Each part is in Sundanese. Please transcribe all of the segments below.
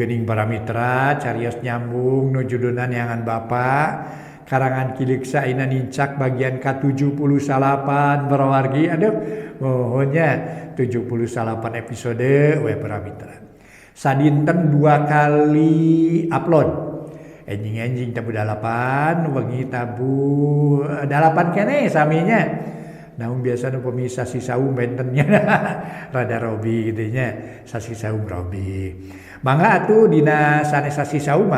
gening para mitra carios nyambung nu judulna Neangan Bapa karangan Kiliksa Ina Nincak bagian ke-78 barawargi aduh mohonnya 78 episode we para mitra sadinten 2 kali upload enjing tabu 8 wengi tabu 8 kene saminya namun biasanya pemisah si saum bentennya rada robi gitu nya sasi saum robi mangga atuh dina sanes sasi saum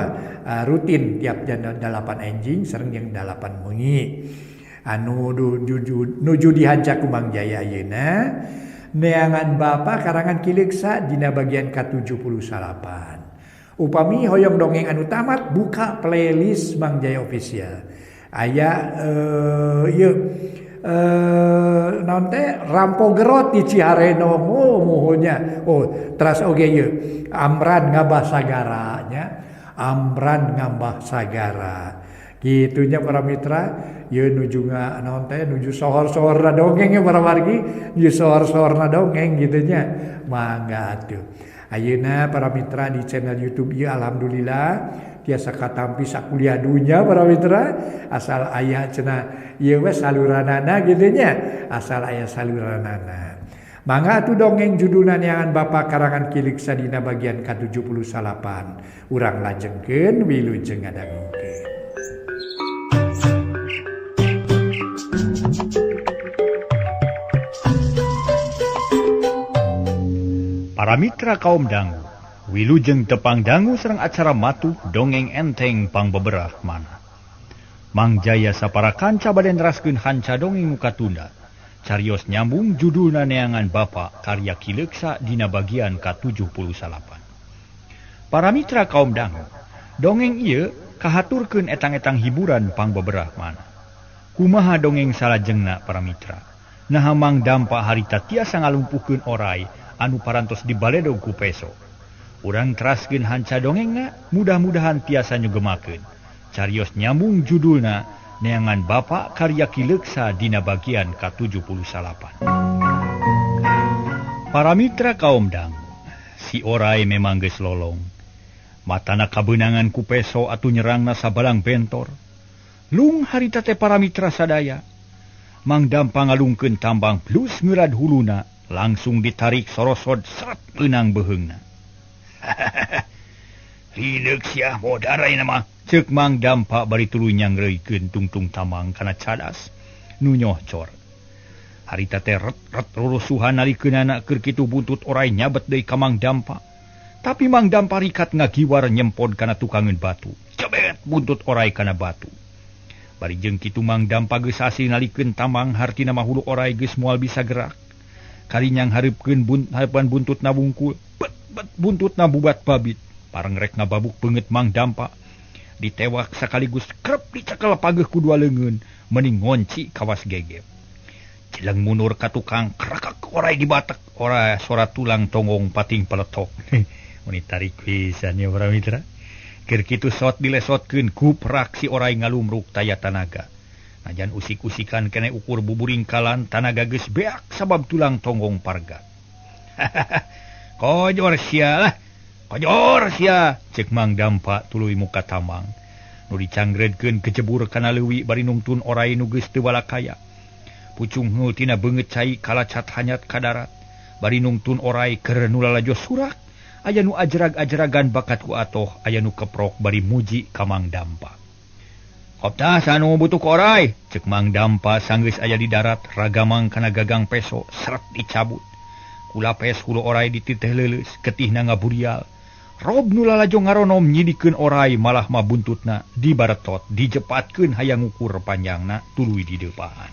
rutin tiap jam 8 enjing sareng yang 8 wengi anu nuju dihanca ku Mang Jaya ayeuna Neangan Bapa karangan Kiliksa dina bagian ke-78 upami hoyong dongeng anu tamat buka playlist Mang Jaya official aya naon teh Rampo Gerot di Cihareno mohonnya teras oge ieu Amran Ngabah Sagaranya Amran Ngabah Sagara gitunya para mitra ieu nuju naon teh nuju sohor-sohorna dongeng para wargi nuju sohor-sohorna dongeng gitunya mangga atuh ayeuna para mitra di channel YouTube ieu alhamdulillah tiasa katampi sakuliah dunya para mitra asal aya cenah ieu we saluranana gitu nya asal aya saluranana mangga atuh dongeng judulna Neangan Bapa karangan Kiliksa dina bagian ke-78 urang lajengkeun wilujeng ngadangukeun. Para mitra kaum dangu wilujeng tepang dangu serang acara matu dongeng enteng pangbeberah mana. Mang Jaya sapara kanca bade neraskeun hanca dongeng nu katunda. Carios nyambung judulna Neangan Bapa karya Kiliksa dina bagian ke-78. Para mitra kaum dangu, dongeng ieu kahaturkeun etang-etang hiburan pangbeberah mana. Kumaha dongeng salajengna para mitra. Naha Mang Dampa harita tiasa ngalumpuhkeun oray anu parantos dibaledog ku peso. Urang teraskeun hanca dongengna mudah-mudahan tiasa nyugemakeun. Carios nyambung judulna Neangan Bapa karya Kiliksa dina bagian ke-78. Para mitra kaum dangu, si oray memang geus lolong. Matana kabeunangan ku peso atuh nyerangna sabalang bentor. Lung harita teh para mitra sadaya. Mang Dampa ngalungkeun tambang plus ngeurad huluna langsung ditarik sorosod seret leunang beheungna. Hideuk sia modarai mah ceuk Mang Dampa bari tuluy nyangreuikeun tungtung tamang kana cadas nu nyohcor. Harita teh ret rurusuhan nalikeunana keur kitu buntut oray nyabet deui ka Mang Dampa. Tapi Mang Dampa rikat ngagiwar nyempod kana tukangeun batu. Cebet buntut oray kana batu. Bari jeung kitu Mang Dampa geus asih nalikeun tamang hartina mah hulu oray geus moal bisa gerak. Kalinyang hareupkeun harapan buntutna wungkul. Bet buntutna bubat babit. Pareng rek ngababuk beungeut Mang Dampa. Ditewak sakaligus krep dicekel pageuh ku dua leungeun mending ngonci kawas gegep. Cileng munur ka tukang krakak oray dibatek ora sora tulang tonggong pating peletok. Mun ditarik pisan ya para mitra. Keur kitu sot dilesotkeun ku prak si oray ngalumruk taya tanaga. Najan usik-usikan kene ukur buburing kalan tanaga geus beak sabab tulang tonggong parga. Kojor sia ceuk Mang Dampa tuluy muka tamang. Nu dicanggredkeun kejebur kana leuwih bari nungtun oray nu geus teu balakaya. Pucung heul tina beungeut cai kalacat hanyat ka darat. Bari nungtun oray keur nu lalajo surak. Aya nu ajrag-ajragan bakat ku atoh, aya nu keprok bari muji ka Mang Dampa. Kopta sanu butuh ku oray, ceuk Mang Dampa sanggeus aya di darat ragamang kana gagang peso seret dicabut. Kula pes hulu oray dititeh leuleus getihna ngaburial. Rob nu lalajo ngaronom nyidikeun oray malah mah buntutna dibaretot dijepatkeun hayang ukur panjangna tuluy di depan.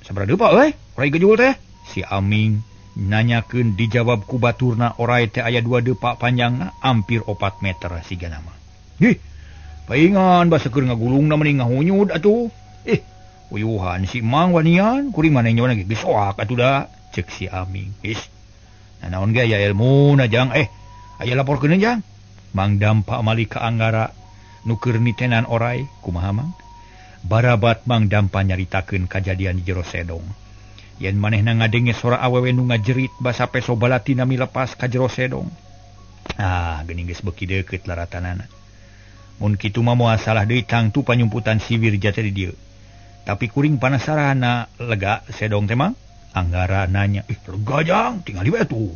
Sabaraha depa euy? Oray gejul teh? Si Aming nanyakeun dijawab ku baturna oray teh aya 2 depa panjangna hampir 4 meter sigana mah. Hih, paingan basa keur ngagulungna mending ngahunyud atuh. Uyuhan si Mang wanian kuring maneh nyawana ge geus oak atuh da, ceuk si Aming. Nanaon ge aya ilmuna jang aya laporkeun jang. Mang Dampa mali ka Anggara nu keur nitenan oray kumaha Mang? Barabat Mang Dampa nyaritakeun kajadian di jero sedong. Yen manehna ngadenge sora awewe nu ngajerit basa peso balatina milepas ka jero sedong. Gening geus beuki deukeut laratanana. Mun kitu mah moal salah deui tangtu panyumputan si Wirja teh di dieu. Tapi kuring panasarana lega sedong teh Mang. Anggara nanya, lega jang, tingali we tuh.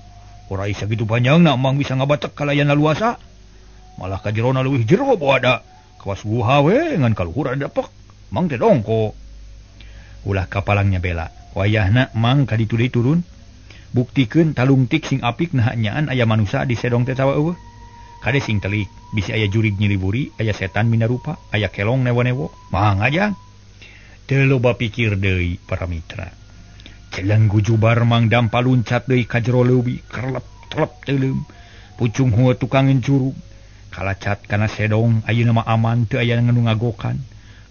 Ora isa kitu panjangna Mang bisa ngabatek kalayana luasa. Malah ka jerona leuwih jero boada. Kawas guha we ngan kaluhur ada dapek. Mang teh dongko. Ulah kapalangnya bela. Wayahna Mang ka ditu deui turun. Buktikeun talungtik sing apik nah nyaan aya manusia di sedong teh tawa eueuh. Kade sing telik, bisi aya jurig nyiliburi, aya setan minarupa, aya kelong newo-newo. Mang ajang. Teu loba pikir deui para mitra. Celeng gujubar Mang Dampa luncat deui ka jero leuwih, kerlep-telep teuleum. Pucung heueuh tukang curug. Kalacat kana sedong, ayeuna mah aman teu aya nu ngagokan.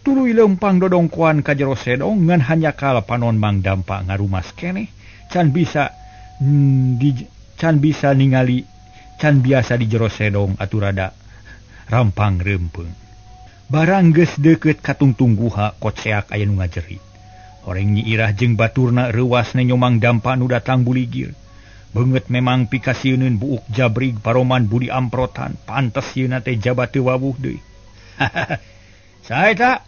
Tuluy leumpang dodongkoan ka jero sedong ngan hanyakal panon Mang Dampa ngarumas keneh, can bisa ningali can biasa di jero sedong aturada rampang reumpeng. Barang geus deukeut ka tungtung guha kotseak aya nu ngajerit. Horeng Nyi Irah jeung baturna reuasna nyomang Dampa nu datang buligir. Beungeut memang pikasieun buuk jabrig paroman budi amprotan, pantes sieuna teh jabat teu wawuh deui. Sae eta?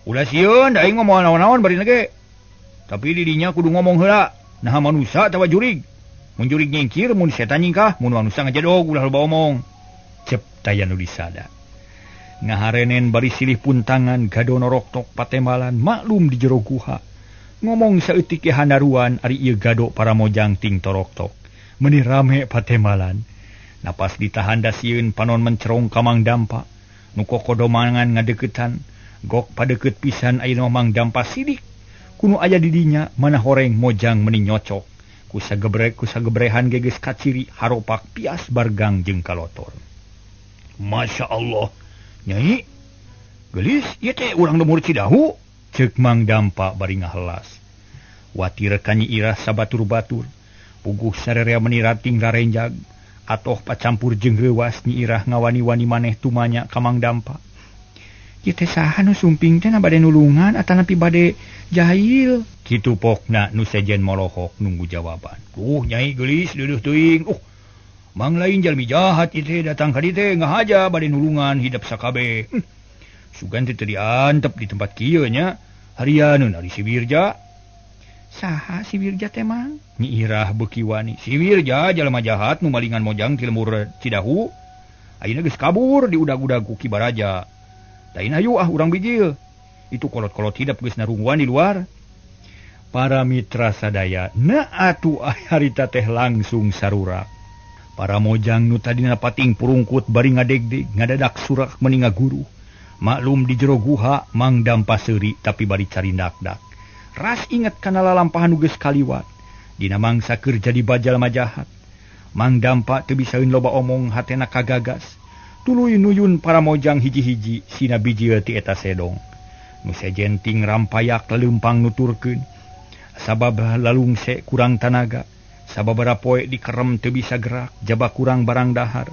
Ulah sieun da aing ngomong naon-naon bari ge. Tapi di dinya kudu ngomong heula, naha manusia tawa jurig. Mun jurig nyingkir, mun setan nyingkah, mun manusia ngajadog ulah loba omong. Cep taya nu disada. Ngaharenen bari silih puntangan gadono roktok patemalan maklum di jero guha. Ngomong saeutik ge handaruan ari ieu gado para mojang ting toroktok. Meuni rame patemalan. Napas ditahan da sieun panon mencerong ka Mang Dampa. Nu kokodomangan ngadeuketan, gok padeukeut pisan ayeuna Mang Dampa sidik. Kuno aya di dinya mana horeng mojang meuni nyocok. Kusagebrehan geges kaciri haropak pias bargang jeung kalotor. Masya Allah. Nyai, gelis ieu teh urang lumur Cidahu, ceuk Mang Dampa bari ngahelas. Watir ka Nyi Irah sabatur-batur, puguh sarerea meuni rating rarenjag, atoh pacampur jeung reuwas Nyi Irah ngawani-wani maneh tumanya ka Mang Dampa. Ieu teh saha nu sumping teh na bade nulungan atanapi bade jahil? Kitu pokna nu sejen molohok nunggu jawaban. Nyai gelis deuduh teuing. Mang lain jalmi jahat ieu datang ka dieu teh ngahaja bade nulungan hidup sakabeh. Sugan teh teu diantep di tempat kieu nya. Harianeun ari si Wirja. Saha si Wirja teh Mang? Nyi Irah beuki wani. Si Wirja jalma jahat nu malingan mojang ti lemur Cidahu. Ayeuna geus kabur di udag-udag ku Ki Baraja. Dain hayu urang bijil. Itu kolot-kolot hidup geus narungguan di luar. Para mitra sadaya, na atuh harita teh langsung sarurak. Para mojang nu tadina pating purungkut bari ngadegdeg, ngadadak surak meuni ngaguru. Maklum di jero guha Mang Dampa seuri tapi bari carindak-dak. Ras inget kana lalampahan nu geus kaliwat. Dina mangsa keur jadi bajal majahat. Mang Dampa teu bisaeun loba omong hatena kagagas. Tuluy nuyun para mojang hiji-hiji sina bijil ti eta sedong. Nu sejen ting rampayak leumpang nuturkeun. Sabab lalungse kurang tanaga, sababara poe dikerem teu bisa gerak, jaba kurang barang dahar.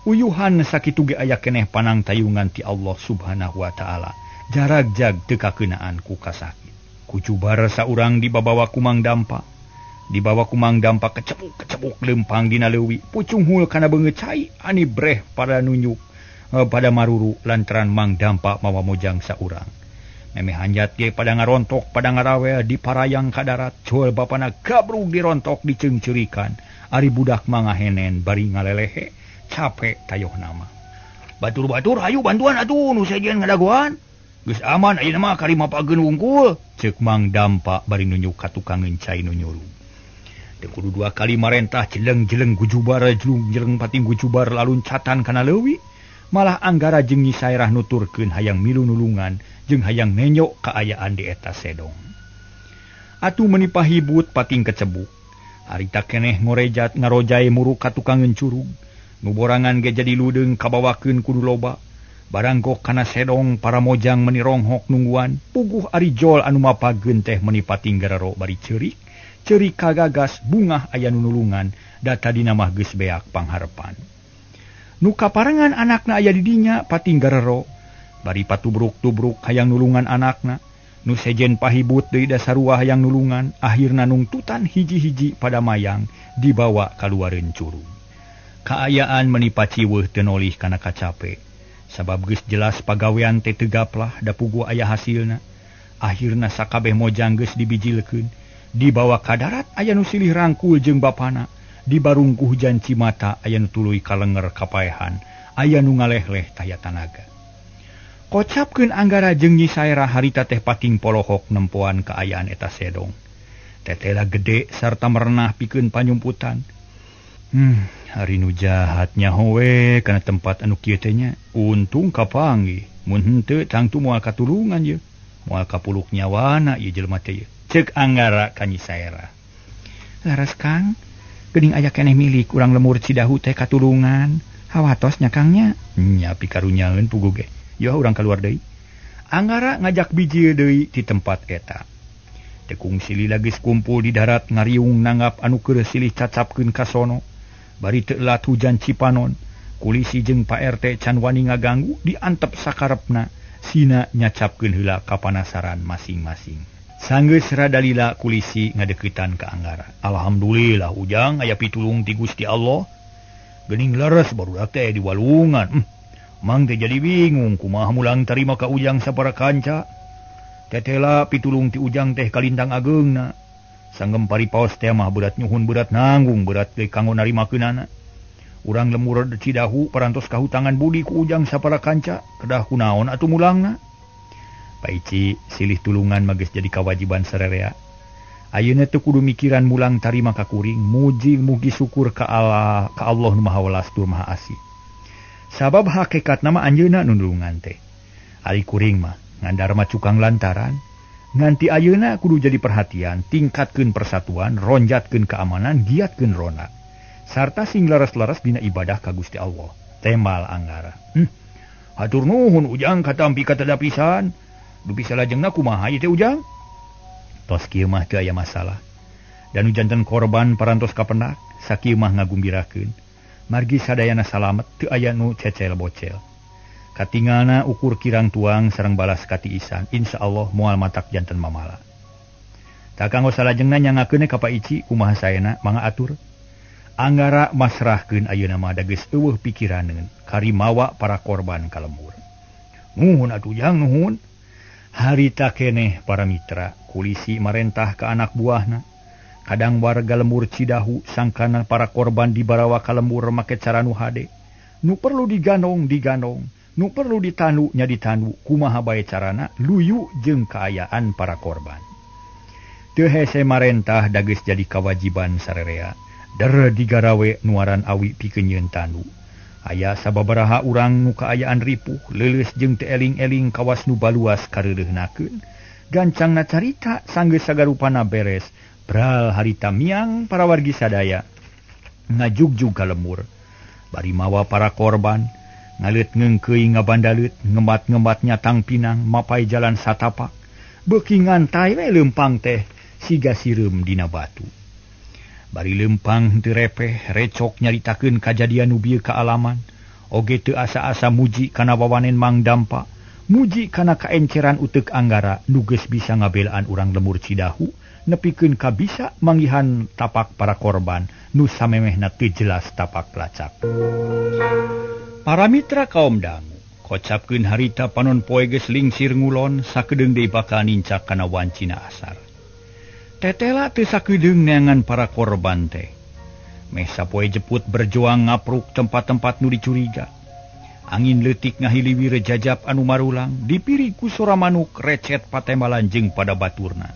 Uyuhan sakitu ge aya keneh panang tayungan ti Allah Subhanahu wa taala. Jarag-jag teu kakeunaan ku kasakit. Kucubar saurang dibawa ku Mang Dampa. Dibawa ku Mang Dampa kecebuk leumpang dina leuwih, pucung hul kana beungeut cai ani breh pada nunyuk pada maruru lantaran Mang Dampa mawa mojang saurang. Memeh hanjat ge pada ngarontok pada ngarawe di parayang ka darat, coel bapana gabrug dirontok diceungceurikan. Ari budak mangahenen bari ngalelehe, capek tayoh nama. Batur-batur hayu bantuan atuh nu sejen ngadagoan. Geus aman ayeuna mah kari mapageun wungkul, ceuk Mang Dampa bari nunjuk ka tukang encai nu nyuruh. Teu kudu dua kali marentah jeleng-jeleng gujubar jeleng pating gujubar laluncatan kana leuwih. Malah anggara jeung Nyi Sairah nuturkeun hayang milu nulungan jeung hayang nenyok kaayaan di eta sedong. Atuh meuni pahibut pating kecebuk. Harita keneh ngorejat ngarojae muruk ka tukang curug. Nu borangan ge jadi ludeung kabawakeun kudu loba. Barang gok kana sedong para mojang meuni ronghok nungguan. Puguh ari jol anu mapageun teh meuni pating garero bari ceurik. Ceurik kagagas bungah aya nu nulungan data dina mah geus beak pangharepan. Nu kaparengan anakna aya di dinya pating garero. Bari patubruk-tubruk hayang nulungan anakna. Nu sejen pahibut deui dasarua hayang nulungan. Akhirna nungtutan hiji-hiji pada mayang dibawa kaluareun curug. Kaayaan menipaci weuh teu nolih kana kacape. Sabab geus jelas pagawean teh tegaplah da pugu aya hasilna. Akhirna sakabeh mojang geus dibijilkeun. Dibawa ka darat aya nu silih rangkul jeung bapana. Dibarung ku hujan cimata aya nu tuluy kalenger kapaehan. Aya nu ngalehleh taya tanaga. Kocapkeun Anggara jeung Nyi Saera harita teh pating polohok nempoan kaayaan eta sedong. Tetela gede sarta merenah pikeun panyumputan. Hari nu jahatnya hoe kana tempat anu kieu teh nya. Untung kapanggih. Mun henteu tangtu moal katulungan ye. Moal kapuluk nyawana ieu jelema teh ye. Ceuk Anggara ka Nyi Saera. Laras Kang, geuning aya keneh milik urang lemur Cidahu teh katulungan. Hawatos nya Kangnya. Nya pikarunyaeun pugu ge. Yo urang keluar deui. Anggara ngajak biji deui ti tempat eta. Tekung silih geus kumpul di darat ngariung nanggap anu keur silih cacapkeun ka sono. Bari teu elat hujan cipanon, kulisi jeung Pak RT can wani ngaganggu diantep sakarepna, sina nyacapkeun heula kapanasaran masing-masing. Sanggeus radalila kulisi ngadeukitan ka Anggara. Alhamdulillah ujang aya pitulung ti Gusti Allah. Geuning leres barudak teh di walungan. Mang teh jadi bingung kumaha mulang tarima ka ujang sapara kanca. Tetela pitulung ti ujang teh kalintang ageungna. Sanggem paripaos teh mah berat nyuhun berat nanggung berat teh kanggo narimakeunana. Urang lemur Cidahu parantos kahutangan budi ku ujang sapara kanca, kedah kunaon atuh mulangna. Paici silih tulungan mah geus jadi kawajiban sarerea. Ayeuna teu kudu mikiran mulang tarima ka kuring, mugi syukur ka Allah Nu Maha Welas tur Maha Asih. Sabab hakikat nama anjeuna nundungan teh. Ari kuring mah ngandar mah cukang lantaran. Nganti ayeuna kudu jadi perhatian, tingkatkeun persatuan, ronjatkeun keamanan, giatkeun rona. Sarta sing laras-laras dina ibadah ka Gusti Allah. Temal Anggara. Hatur nuhun ujang katampi katada pisan. Dupi salajengna kumaha ieu teh ujang? Tos kieu mah teu aya masalah. Dan janten korban parantos kapendak, sakieu mah ngagumbirakeun. Margi sadayana salamet teu aya nu cecel bocel. Katingalna ukur kirang tuang sareng balas katiisan, insyaallah moal matak janten mamala. Tak kanggo salajengna nyangakeun ka Pak Ici kumaha saena mangga atur. Anggara masrahkeun ayeuna mah da geus eueuh pikiraneun karimawa para korban kalembur. Nuhun atuh jang nuhun. Harita keneh para mitra kulisi marentah ka anak buahna. Kadang warga lembur Cidahu sangkana para korban dibarawa ka lembur make cara nu hade. Nu perlu digandong, nu perlu ditanu nya ditanu, kumaha bae carana luyu jeung kaayaan para korban. Teu hese marentah da geus jadi kawajiban sarerea. Der digarawe nuaran awi pikeun nyeun tanu. Aya sababaraha urang nu kaayaan ripuh, leuleus jeung teu eling-eling kawas nu baluas kareureuhnakeun. Gancangna carita sanggeus sagarupana beres. Bral harita miang para wargi sadaya ngajugjug ka lembur. Bari mawa para korban ngaleut ngeungkeuy ngabandalut ngembat-ngembat nyatang pinang mapai jalan satapak. Beuki ngantai we leumpang teh siga sireum dina batu. Bari leumpang teu repeh recok nyaritakeun kajadian nu bieu ka alaman. Oge teu asa-asa muji kana wawanen Mang Dampa, muji kana kaenceran uteuk Anggara nu geus bisa ngabelaan urang lemur Cidahu. Nepikeun ka bisa manggihan tapak para korban nu samemehna teu jelas tapak pelacak. Para mitra kaum dangu kocapkeun harita panon poe geus lingsir ngulon sakedeung deui bakal nincak kana wancina asar. Tetela teu sakedeung neangan para korban teh. Meh sapoe jeput berjuang ngapruk tempat-tempat nu dicuriga. Angin leutik ngahiliwi rejajab anu marulang dipiri ku sora manuk recet patembalan jeung pada baturna.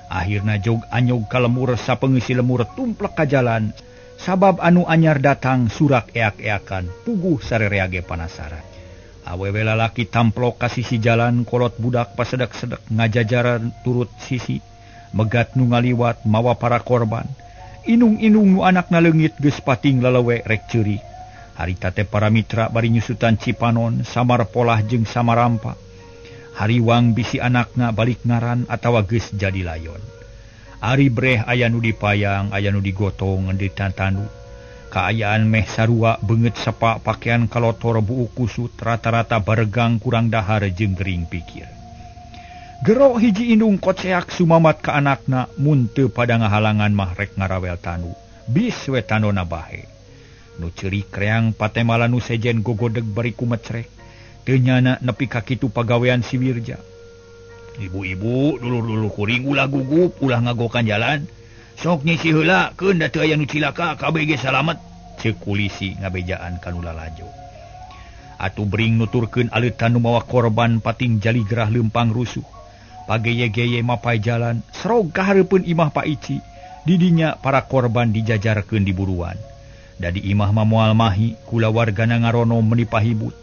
Akhirna jog anyog ka lemur sapeungeusi lemur tumplek ka jalan. Sabab anu anyar datang surak eak-eakan puguh sarerea ge panasaran. Awewe lalaki tamplok ka sisi jalan kolot budak pasedek-sedek ngajajaran turut sisi. Megat nu ngaliwat mawa para korban. Inung-inung nu anakna leungit geus pating lelewe rek ceurik. Harita teh para mitra bari nyusutan cipanon samar polah jeung samarampa. Hariwang bisi anakna balik ngaran atawa geus jadi layon. Ari breh aya nu dipayang, aya nu digotong ngenditan tanu. Kaayaan meh sarua beungeut sepak pakaian kalotor buuk kusut rata-rata baregang kurang dahar jeung gering pikir. Gero hiji indung koceak sumamat ka anakna mun teu pada ngahalangan mah rek ngarawel tanu. Bis we tanona bahe. Nu cerik kreang patemala nu sejen gogodeg bari kumecrek. Teu nyana nepi ka kitu pagawean si Wirja. Ibu-ibu dulur-dulur kuring ulah gugup ulah ngagokan jalan. Sok nyisi heula keun da teu aya nu cilaka kabeh ge salamet. Ceuk kulisi ngabejaan kanu lalajo. Atuh bring nuturkeun aleutan nu mawa korban pating jali gerah leumpang rusuh. Pageye-geye mapai jalan, serog ka hareupeun imah Pak Ici. Didinya para korban dijajarkeun di buruan. Dadi imah mah moal mahi, kula wargana ngarono meuni pahibut.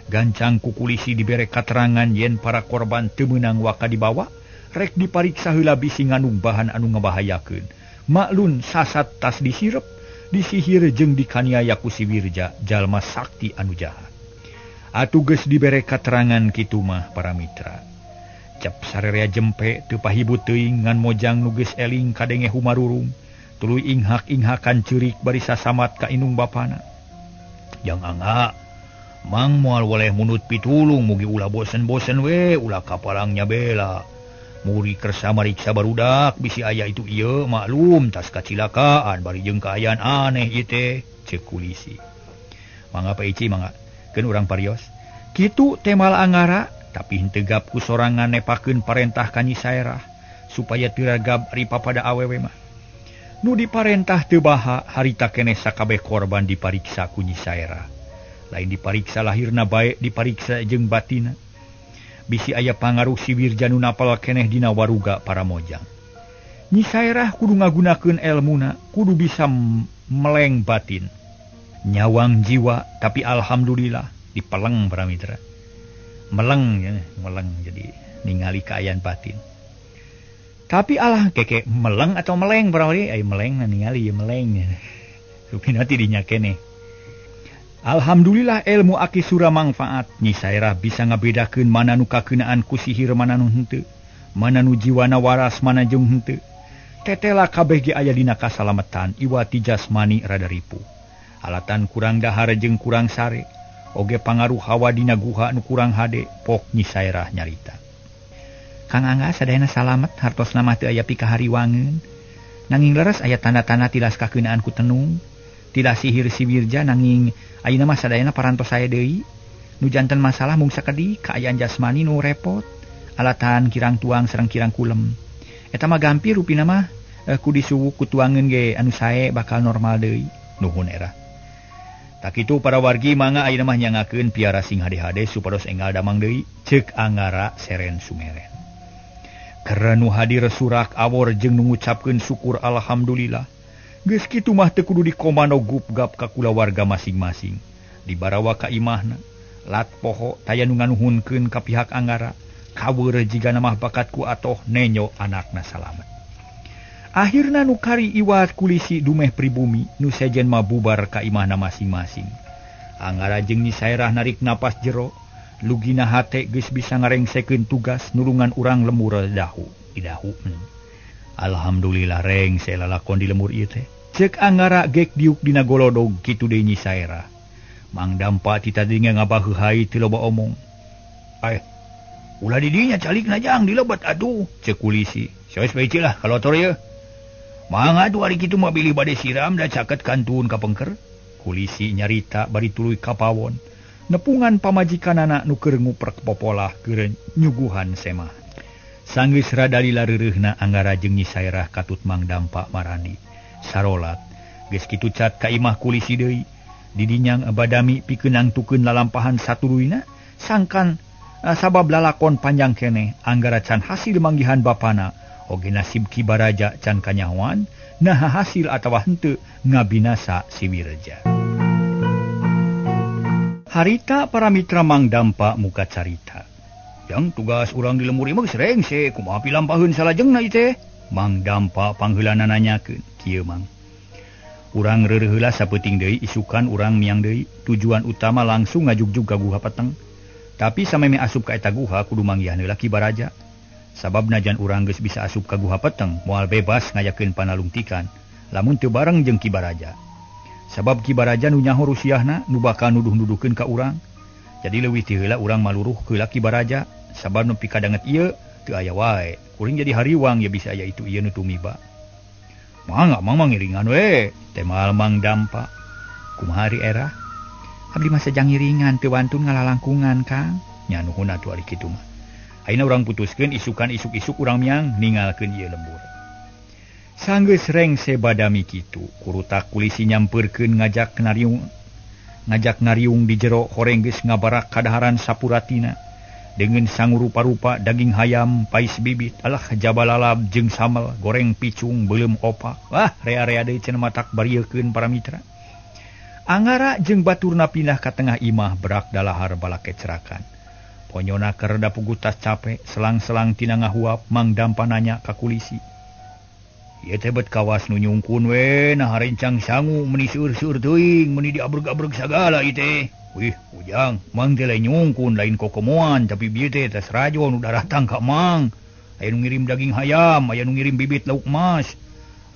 Gancang ku kulisi dibere katerangan yen para korban teu meunang waka dibawa, rek dipariksa heula bisi ngandung bahan anu ngabahayakeun. Maklun sasat tas disirep, disihir jeung dikaniaya ku si Wirja, jalma sakti anu jahat. Atuh geus dibere katerangan kitu mah para mitra. Cap sarerea jempe teu pahibut teuing ngan mojang nu geus eling kadenge humarurung, tuluy inghak-inghakan ceurik bari sasamat ka inung bapana. Jang angga, mang moal waleh munut pitulung mugi ulah bosen-bosen we ulah kapalangnya bela. Muri kersa mariksa barudak bisi aya itu ieu maklum tas kacilakaan bari jeung kaayaan aneh ieu teh, ceuk kulisi. Mangga Pak Ici mangga, keun urang parios. Kitu temal angara tapi henteu gap ku sorangan nepakeun parentah ka Nyi Saerah supaya teu ragab ari papada awewe mah. Nu diparentah teu baha harita keneh sakabeh korban dipariksa ku Nyi Saerah. Lain dipariksa lahirna bae, dipariksa jeung batina. Bisi aya pangaruh si Wirja nu napal keneh dina waruga para mojang. Nyi Saerah kudu ngagunakeun elmuna, kudu bisa meleng batin. Nyawang jiwa, tapi alhamdulillah dipeleng para mitra. Meleng ya, meleng jadi ningali kaayaan batin. Tapi alah keke meleng atau meleng berarti ai meleng ningali ya meleng. Rupina ti dinya keneh. Alhamdulillah ilmu aki sura manfaat. Nyi Saerah bisa ngabedakeun mana nu kakeunaan ku sihir mana nu henteu. Mana nu jiwana waras mana jeung henteu. Tetela kabeh ge aya dina kasalametan iwati jasmani rada ripuh. Alatan kurang dahar jeung kurang sare. Oge pangaruh hawa dina guha nu kurang hade, pok Nyi Saerah nyarita. Kang Angga sadayana salamet hartosna mah teu aya pikahariwangeun. Nanging leres aya tanda-tanda tilas kakeunaan ku tenung, tilas sihir si Wirja nanging ayeuna mah sadayana parantos saya deui. Nu janten masalah mung sakedi kaayaan jasmani nu repot, alatan kirang tuang sareng kirang kulem. Eta mah gampir rupina mah ku disuwuk ku tuangeun ge anu sae bakal normal deui. Nuhun era. Tak itu para wargi mangga ayeuna mah nyangakeun piara sing hade-hade supados enggal damang deui, ceuk Anggara Seren Sumeren. Karena nu hadir surak awor jeung nu ngucapkeun syukur alhamdulillah. Geus kitu mah teu kudu dikomando gupgap ka kula warga masing-masing. Dibarawa ka imahna, lat poho taya nu nganuhunkeun ka pihak Anggara, kaweur jigana mah bakat ku atoh nenyo anakna salamet. Akhirna nu kari iwat kulisi dumeh pribumi nu sejen mah bubar ka imahna masing-masing. Anggara jeung Nyi Saerah narik napas jero, lugina hate geus bisa ngarengsekeun tugas nulungan urang lemur dahu. Alhamdulillah rengse lalakon di lemur ieu teh. Ceuk Anggara gek diuk dina golodog kitu deui Nyi Saerah. Mang Dampa ti tadi ngabaheu hai teu loba omong. Ulah di dinya calikna jang dilebat atuh, ceuk kulisi. Saos bae lah kalotor ye. Mangga tuh hari kitu mah bilih bade siram da caket kantun ka pengker. Kulisi nyarita bari tuluy ka pawon. Nepungan pamajikanana nu keur nguprek popolah keur nyuguhan semah. Sanggeus rada lilareureuhna Anggara jeung Nyi Saerah katut Mang Dampa marandi. Sarolat geus kitu cat ka imah kulisi deui. Didinyang badami pikeun nangtukeun lalampahan satuluyna sangkan sabab lalakon panjang keneh Anggara can hasil manggihan bapana. Oge nasib Ki Baraja can kanyahoan, nah hasil atawa henteu ngabinasa si Wirja. Harita para mitra Mang Dampa muka carita. Yang tugas urang di lemur imah geus rengse, kumaha pilampaheun salajengna ieu teh? Mang Dampa pangheulana nanyakeun, kieu Mang. Urang reureuh heula sapeuting deui isukan urang miang deui, tujuan utama langsung ngajugjug ka Guha Peteng. Tapi sameme asup ka eta guha kudu manggihan heula Ki Baraja. Sabab najan urang geus bisa asup ka Guha Peteng moal bebas ngayakeun panalungtikan lamun teu bareng jeung Ki Baraja. Sabab Ki Baraja nu nyaho rusiahna nu bakal nuduh-nuduhkeun ka urang. Jadi leuwih ti heula urang maluruh heula Ki Baraja sabab nepi ka danget ieu teu aya wae. Kuring jadi hariwang ya bisa aya itu ieu nu tumiba. Mangga mang ngiringan we, temal Mang Dampa. Kumahari era abdi masa jangiringan teu wantun ngalalangkungan Kang nya nuhun atuh ari kitu mah ayeuna urang putuskeun isukan isuk-isuk urang miang ninggalkeun ieu lembur sanggeus rengse badami kitu kurutak kulisi nyampeurkeun ngajak ngariung di jero horeng geus ngabarak kadaharan sapuratina dengan sang rupa-rupa daging hayam pais bibit alah jabalalab jeung sambal goreng picung beuleum opak wah rea-rea deui cenah matak bariekeun para mitra Anggara jeung baturna pindah ka tengah imah berak dalahar balake cerakan ponyona keur rada pugutas capek selang-selang tina ngahuap Mang Dampa nanya ka kulisi ieu teh bet kawas nu nyungkun we nah rencang sangu meuni seueur-seueur teuing meuni diabreg-abreg sagala ieu teh wih ujang Mang teh lain nyungkun lain kokomoan tapi bieu teh tes rajo nu datang ka Mang aya nu ngirim daging hayam aya nu ngirim bibit lauk emas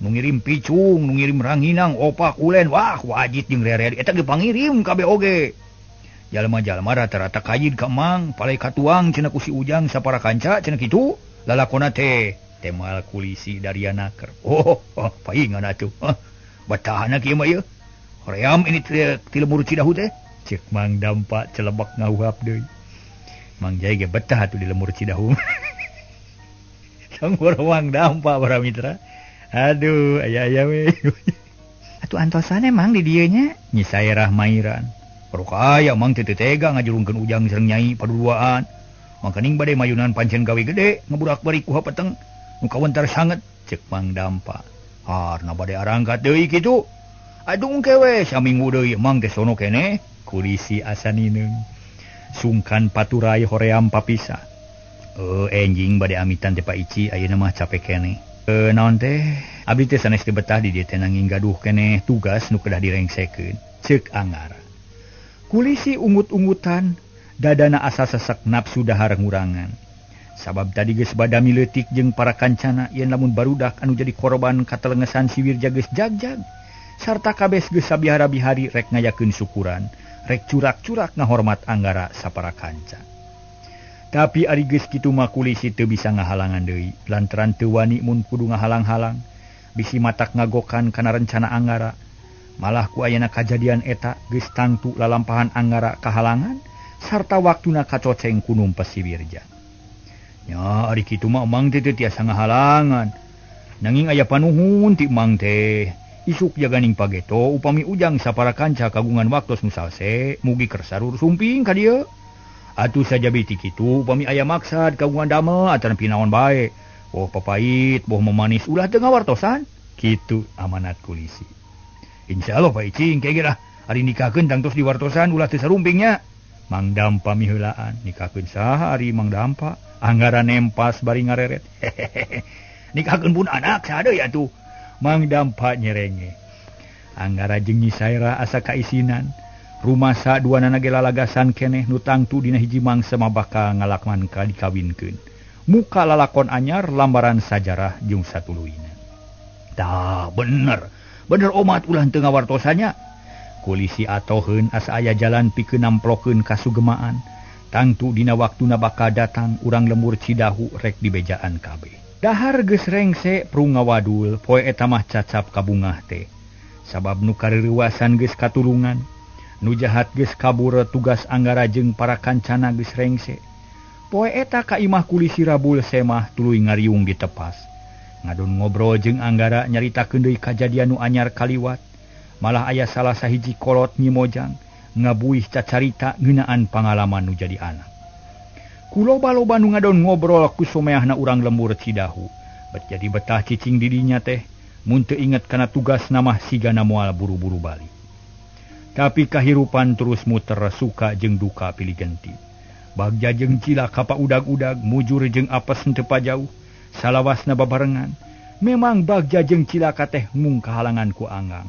nu ngirim picung nu ngirim ranginang opak ulen wah wajib jeung rea-rea eta ge pangirim kabeh oge jalma-jalma rata-rata kayid ka Mang palai katuang cenah ku si ujang sapara kanca cenah kitu lalakona teh temal kulisi Daryanaker paingan atuh batahna kieu mah ieu hoream ini ti lembur Cidahu teh cek Mang Dampa celebak ngauhap deui Mang Jai ge betah atuh di lembur Cidahu sanggur Mang Dampa para mitra aduh aya we atuh antosane Mang di dieu nya nyi saerah mairan perukaya Mang teu tega ngajurungkeun ujang sareng nyai paduduaan mangkaning bade mayunan pancen gawe gede ngaburak-bari ku hapeteng nu kawentar sanget cek Mang Dampa harna bade arangkat deui kitu aduh engke we saminggu deui Mang teh sono keneh kulisi asanineung sungkan paturai hoream papisa enjing bade amitan teh Pak Ici ayeuna mah capek keneh naon teh abdi teh sanes teu betah di dieu teh nanging gaduh keneh tugas nu kedah direngsekeun ceuk Anggara kulisi ungut-ungutan dadana asa sesek nafsu dahar ngurangan sabab tadi geus badami leutik jeung para kancana yen lamun barudak anu jadi korban katelengesan si Wirja geus jagjag sarta kabeh geus sabihara-bihari rek ngayakeun syukuran rek curak-curak ngahormat Anggara sapara kanca tapi ari geus kitu mah kulisi teu bisa ngahalangan deui lantaran teu wani mun kudu ngahalang-halang bisi matak ngagokan kana rencana Anggara malah ku ayeuna kajadian eta geus tangtu lalampahan Anggara kahalangan sarta waktuna kacoceng ku numpes si Wirja nya ari kitu mah Mang teh tiasa ngahalangan nanging aya panuhun ti Mang teh isuk jaganing pageto upami ujang sapara kanca kagungan waktos nu salse mugi keur sarur sumping ka dieu atuh sajabi ti kitu upami aya maksad kagungan damel ataran pinaon bae boh papait boh memanis ulah teu ngawartosan kitu amanat kulisi insyaallah Pak Ici engke ge lah ari nikahkeun tangtos diwartosan ulah teu sarumpingnya Mang Dampa miheulaan nikahkeun saha ari Mang Dampa Anggara nempas bari ngareret nikahkeun pun anak saha deui atuh Mang Dampa nyerenge Anggara jeung Nyi Saira asa kaisinan rumasa duanana ge lalagasan keneh nu tangtu dina hiji mangsa mah bakal ngalakman ka dikawinkeun muka lalakon anyar lambaran sajarah jeung satuluyna tah bener omat ulah teu ngawartosannya kulisi atoheun asa aya jalan pikeun namplokeun kasugemaan tangtu dina waktuna bakal datang urang lembur Cidahu rek dibejaan kabeh dahar geus rengse prung ngawadul poe eta mah cacap kabungah teh sabab nu kareuwasan geus katulungan nu jahat geus kabur tugas Anggara jeung para kancana geus rengse poe eta ka imah kulisi Rabul semah tuluy ngariung ditepas ngadon ngobrol jeung Anggara nyaritakeun deui kajadian nu anyar kaliwat malah aya salah sahiji kolot Nyi Mojang ngabuih cacarita ngeunaan pangalaman nu jadi anak kuloba-loba nu ngadon ngobrol ku someahna urang lembur Cidahu bet jadi betah cicing di dinya teh mun teu inget kana tugas namah sigana moal buru-buru balik tapi kahirupan terus muter suka jeung duka pilih genti bagja jeung cilaka paudag-udag mujur jeung apes teu pajauh salawasna babarengan memang bagja jeung cilaka teh mung kahalangan ku anggang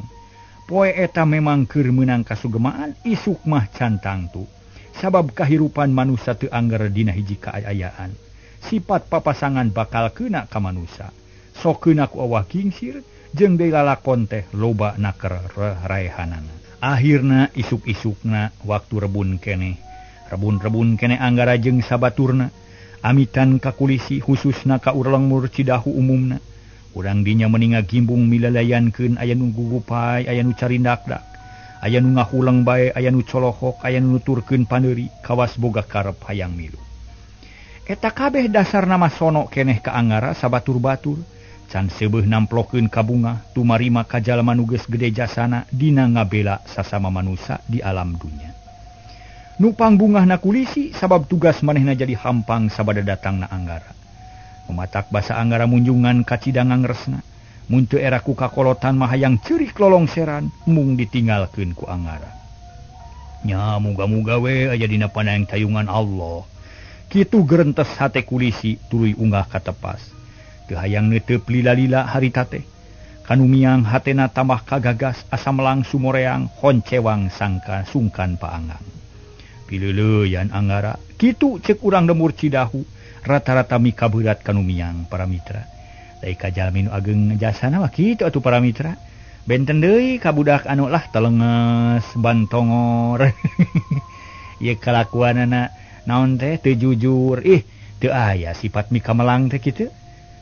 poe eta memang keur meunang kasugemaan isuk mah can tangtu sabab kahirupan manusia teu angger dina hiji kaayaan sifat papasangan bakal keuna ka manusia sok keuna ku awak kingsir jeung deui lalakon teh loba naker raehanana akhirna isuk-isukna waktu rebun keneh Anggara jeung sabaturna amitan ka kulisi khususna ka urang lembur Cidahu umumna urang dinya meninga gimbung milalayankeun aya nu gugupay aya nu carindakdak aya nu ngahulang bae, aya nu colohok, aya nu nuturkeun pandeuri, kawas boga karep hayang milu. Eta kabeh dasar nama sono keneh ka Anggara sabatur-batur, can seubeuh namplokeun ka bunga, tumarima ka jalma nu geus gede jasana dina ngabela sasama manusia di alam dunya. Nu pangbungahna kulisi sabab tugas manehna jadi hampang sabada datangna Anggara. Mematak basa Anggara munjungan ka cidangang resna. Mun teu era ku kakolotan mah hayang ceurik lolongseran mung ditinggalkeun ku Anggara. Nya muga-muga we aya dina panayang tayungan Allah. Kitu gerentes hate kulisi tuluy unggah ka tepas. Teu hayang neuteup lila-lila harita teh. Kanumiang hatena tambah kagagas asa melang sumoreang honcewang sangka sungkan paangang. Pileuleuyan Anggara, kitu ceuk urang lemur Cidahu, rata-rata mika berat kanumiang para mitra. Dai kajalmi nu ageng jasana mah kitu atuh para mitra. Benten deui ka budak anu lah telenges bantongor. Ieu kalakuanana naon teh teu jujur, teu aya sifat mika melang teh kitu.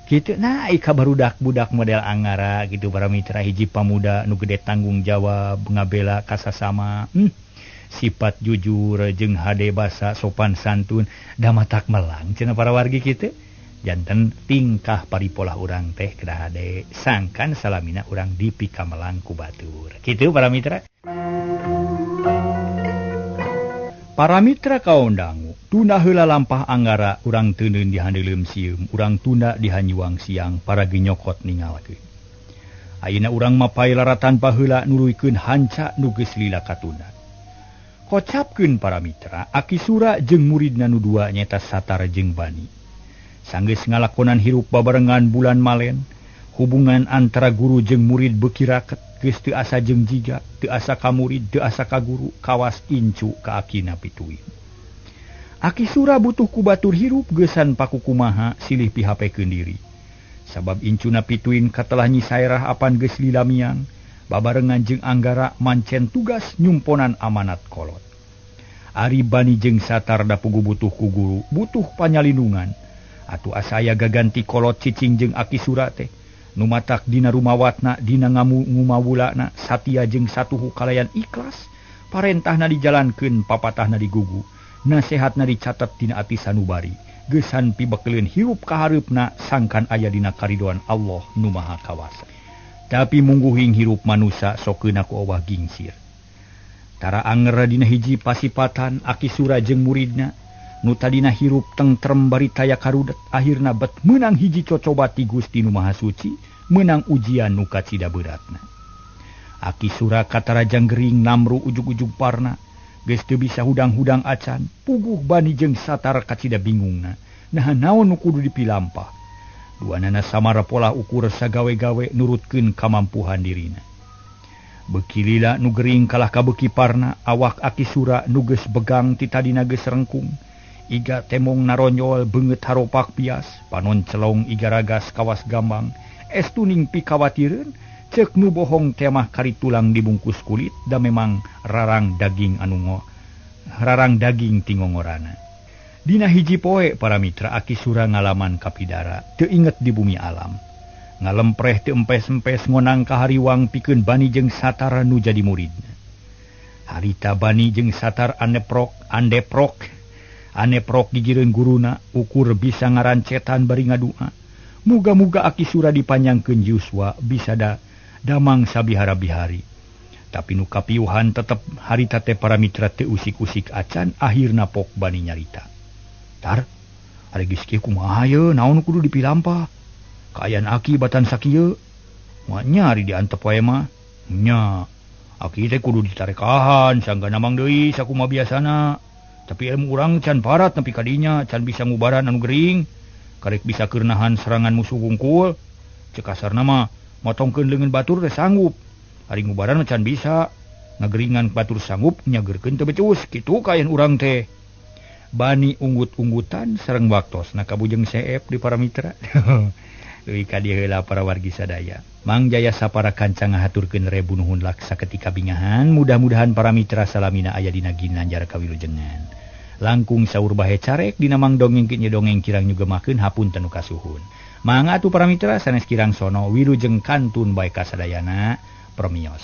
Kitu nah ka barudak-budak model Anggara gitu para mitra, hiji pamuda nu gede tanggung jawab ngabela ka sasama. Sifat jujur jeung hade basa sopan santun da matak melang cenah para wargi kitu. Janten tingkah paripolah urang teh kedah hade sangkan salamina urang dipika melang ku batur. Kitu para mitra. Para mitra kaondangu, tunda heula lampah Anggara urang teuneun di handeuleum sieum, urang tunda di hanyuang siang para genyokot ningalkeun. Ayeuna urang mapai laratan paheula nuluykeun hanca nu geus lila katunda. Kocapkeun para mitra, Aki Sura jeung muridna nu dua nyaeta Satar jeung Bani. Sanggeus ngalakonan hirup babarengan bulan malen, hubungan antara guru jeung murid beuki raket, geus teu asa jeung jiga, teu asa ka murid, teu asa ka guru, kawas incu ka akina pituin. Aki Sura butuh ku batur hirup geusan pakukumaha silih pihapekeun diri. Sabab incuna pituin katelah nyi saerah apan geus lilamiang, babarengan jeung Anggara mancen tugas nyumponan amanat kolot. Ari Bani jeung Satar da pugu butuh ku guru, butuh panyalindungan. Atuh asaya gaganti kolot cicing jeung Aki Sura teh nu matak dina rumawatna dina ngumawulana satia jeung satuhu kalayan ikhlas, parentahna dijalankeun, papatahna digugu, nasehatna dicatet dina ati sanubari, geusan pibekeleun hirup ka hareupna sangkan aya dina karidoan Allah nu Maha Kawasa. Tapi mungguhing hirup manusia sokeun aku owah gingsir. Tara anger dina hiji pasipatan Aki Sura jeung muridna nu tadina hirup tentrem bari taya karudet, akhirna bet menang hiji cocoba ti Gusti nu Maha Suci, menang ujian nu kacida beratna. Aki Sura katarajang gering namru ujug-ujug parna, geus teu bisa hudang-hudang acan, puguh Bani jeung Satar kacida bingungna. Nah naon nu kudu dipilampah. Duanana samara pola ukur sagawe-gawe nurutkeun kamampuhan dirina. Beuki lila nu gering kalah kabeuki parna, awak Aki Sura nu geus begang ti tadina geus rengkung. Iga temong naronyol beungeut haropak pias, panon celong iga ragas kawas gambang, estuning pikawatireun, ceuk nu bohong temah kari tulang dibungkus kulit, da memang rarang daging tingongorana. Dina hiji poe para mitra Aki Sura ngalaman kapidara, teu inget di bumi alam. Ngalempreh teu empes-empes ngonang ka hariwang pikeun Bani jeung Satar nu jadi muridna. Harita Bani jeung Satar aneprok gigireun guruna, ukur bisa ngarancetan bari ngadua. Muga-muga Aki Sura dipanjangkeun yuswa bisa damang sabihara-bihari. Tapi nu kapiuhan tetep harita teh para mitra teu usik-usik acan, akhirna pok Bani nyarita. Tar, ari geus kieu kumaha ye, naon kudu dipilampah? Kaayaan Aki batan sakieu. Moal nyari diantep wae mah. Nya, Aki teh kudu ditarekahan, sanggana mang deui sakumaha biasana. Tapi ilmu urang can parat nepi ka dinya, can bisa ngubaran anu gering, karek bisa keurnahan serangan musuh wungkul. Ceuk kasarna mah motongkeun leungeun batur teh sanggup. Ari ngubaran mah can bisa, ngageringan batur sanggup nyageurkeun teu becus, kitu kaayaan urang teh. Bani unggut-unggutan sareng waktosna kabujeng seep di para mitra. Leuwih ka dieu heula para wargi sadaya. Mang Jaya sapara kanca ngahaturkeun rebu nuhun laksa ketika bingahan, mudah-mudahan para mitra salamina aya dina ginanjar kawilujengan. Langkung saur bahe carek dina mang dongeng kieu dongeng kirang nyugemakeun hapunten nu kasuhun. Mangga atuh para mitra sanes kirang sono wilujeng kantun bae kasadayana permios.